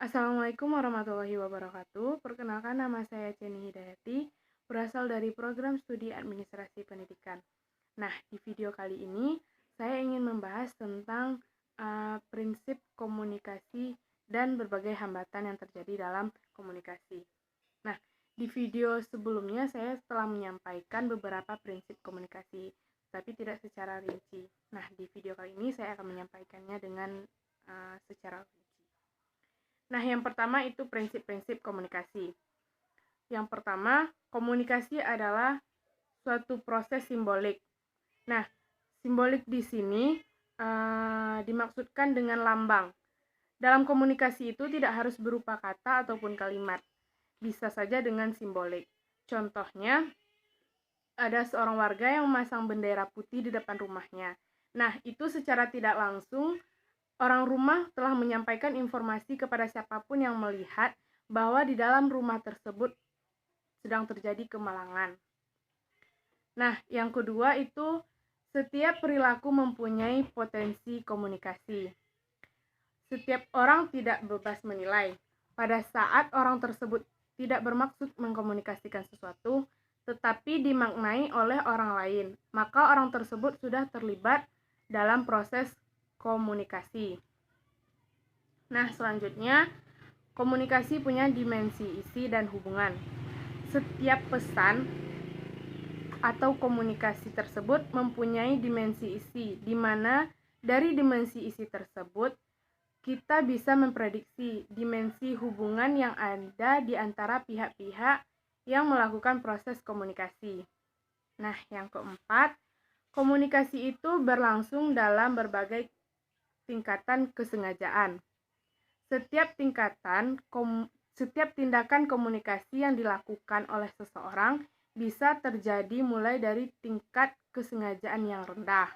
Assalamualaikum warahmatullahi wabarakatuh. Perkenalkan, nama saya Jenny Hidayati, berasal dari program studi administrasi pendidikan. Nah, di video kali ini saya ingin membahas tentang prinsip komunikasi dan berbagai hambatan yang terjadi dalam komunikasi. Nah, di video sebelumnya saya telah menyampaikan beberapa prinsip komunikasi, tapi tidak secara rinci. Nah, di video kali ini saya akan menyampaikannya dengan secara rinci. Nah, yang pertama itu prinsip-prinsip komunikasi. Yang pertama, komunikasi adalah suatu proses simbolik. Nah, simbolik di sini dimaksudkan dengan lambang. Dalam komunikasi itu tidak harus berupa kata ataupun kalimat. Bisa saja dengan simbolik. Contohnya, ada seorang warga yang memasang bendera putih di depan rumahnya. Nah, itu secara tidak langsung orang rumah telah menyampaikan informasi kepada siapapun yang melihat bahwa di dalam rumah tersebut sedang terjadi kemalangan. Nah, yang kedua itu setiap perilaku mempunyai potensi komunikasi. Setiap orang tidak bebas menilai. Pada saat orang tersebut tidak bermaksud mengkomunikasikan sesuatu, tetapi dimaknai oleh orang lain, maka orang tersebut sudah terlibat dalam proses komunikasi. Nah, selanjutnya, komunikasi punya dimensi isi dan hubungan. Setiap pesan atau komunikasi tersebut mempunyai dimensi isi, di mana dari dimensi isi tersebut kita bisa memprediksi dimensi hubungan yang ada di antara pihak-pihak yang melakukan proses komunikasi. Nah, yang keempat, komunikasi itu berlangsung dalam berbagai tingkatan kesengajaan. Setiap tindakan komunikasi yang dilakukan oleh seseorang bisa terjadi mulai dari tingkat kesengajaan yang rendah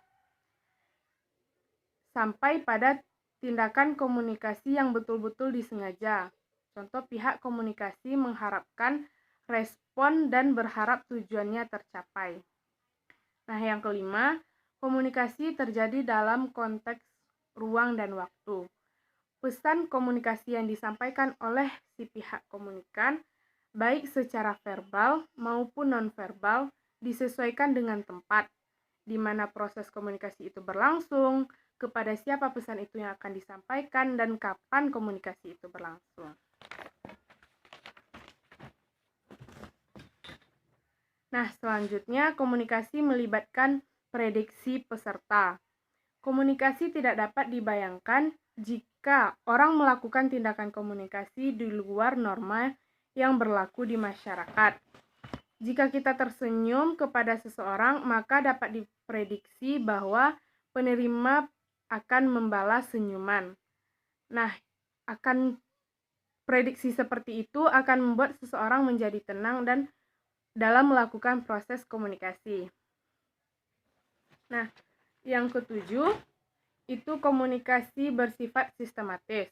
sampai pada tindakan komunikasi yang betul-betul disengaja. Contoh, pihak komunikasi mengharapkan respon dan berharap tujuannya tercapai. Nah, yang kelima, komunikasi terjadi dalam konteks ruang dan waktu. Pesan komunikasi yang disampaikan oleh si pihak komunikan, baik secara verbal maupun nonverbal, disesuaikan dengan tempat, di mana proses komunikasi itu berlangsung, kepada siapa pesan itu yang akan disampaikan, dan kapan komunikasi itu berlangsung. Nah, selanjutnya komunikasi melibatkan prediksi peserta. Komunikasi tidak dapat dibayangkan jika orang melakukan tindakan komunikasi di luar norma yang berlaku di masyarakat. Jika kita tersenyum kepada seseorang, maka dapat diprediksi bahwa penerima akan membalas senyuman. Nah, prediksi seperti itu akan membuat seseorang menjadi tenang dan dalam melakukan proses komunikasi. Nah, yang ketujuh, itu komunikasi bersifat sistematis.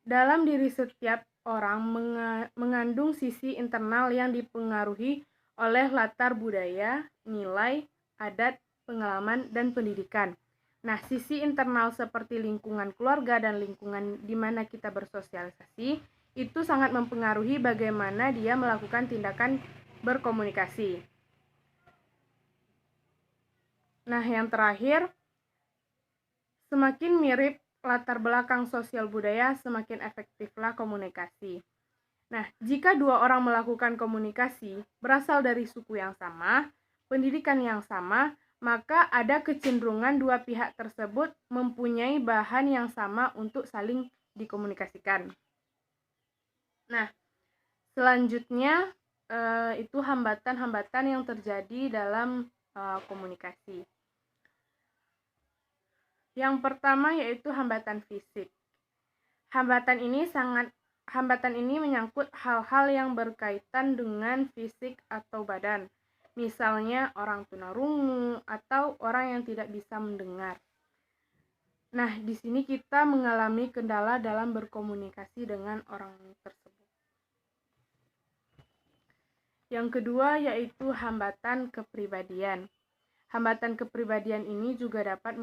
Dalam diri setiap orang mengandung sisi internal yang dipengaruhi oleh latar budaya, nilai, adat, pengalaman, dan pendidikan. Nah, sisi internal seperti lingkungan keluarga dan lingkungan di mana kita bersosialisasi, itu sangat mempengaruhi bagaimana dia melakukan tindakan berkomunikasi. Nah, yang terakhir, semakin mirip latar belakang sosial budaya, semakin efektiflah komunikasi. Nah, jika dua orang melakukan komunikasi berasal dari suku yang sama, pendidikan yang sama, maka ada kecenderungan dua pihak tersebut mempunyai bahan yang sama untuk saling dikomunikasikan. Nah, selanjutnya itu hambatan-hambatan yang terjadi dalam komunikasi. Yang pertama yaitu hambatan fisik. Hambatan ini menyangkut hal-hal yang berkaitan dengan fisik atau badan. Misalnya orang tunarungu atau orang yang tidak bisa mendengar. Nah, di sini kita mengalami kendala dalam berkomunikasi dengan orang tersebut. Yang kedua yaitu hambatan kepribadian. Hambatan kepribadian ini juga dapat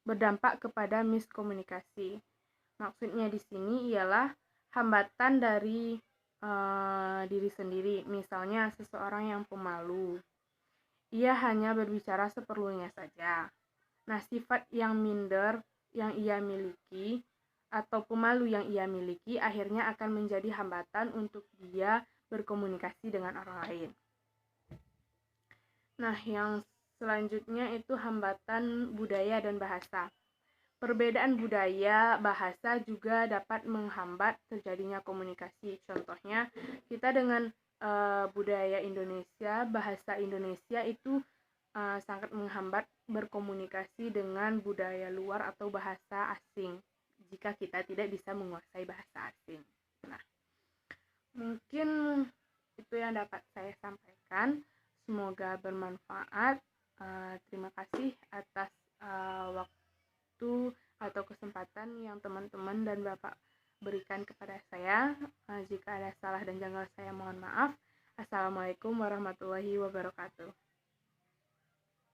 berdampak kepada miskomunikasi. Maksudnya di sini ialah hambatan dari diri sendiri. Misalnya seseorang yang pemalu, ia hanya berbicara seperlunya saja. Nah, sifat yang minder yang ia miliki atau pemalu yang ia miliki akhirnya akan menjadi hambatan untuk dia berkomunikasi dengan orang lain. Nah, yang selanjutnya itu hambatan budaya dan bahasa. Perbedaan budaya, bahasa juga dapat menghambat terjadinya komunikasi. Contohnya, kita dengan budaya Indonesia, bahasa Indonesia itu sangat menghambat berkomunikasi dengan budaya luar atau bahasa asing jika kita tidak bisa menguasai bahasa asing. Nah, mungkin itu yang dapat saya sampaikan. Semoga bermanfaat. Terima kasih atas waktu atau kesempatan yang teman-teman dan Bapak berikan kepada saya. Jika ada salah dan janggal saya mohon maaf. Assalamualaikum warahmatullahi wabarakatuh.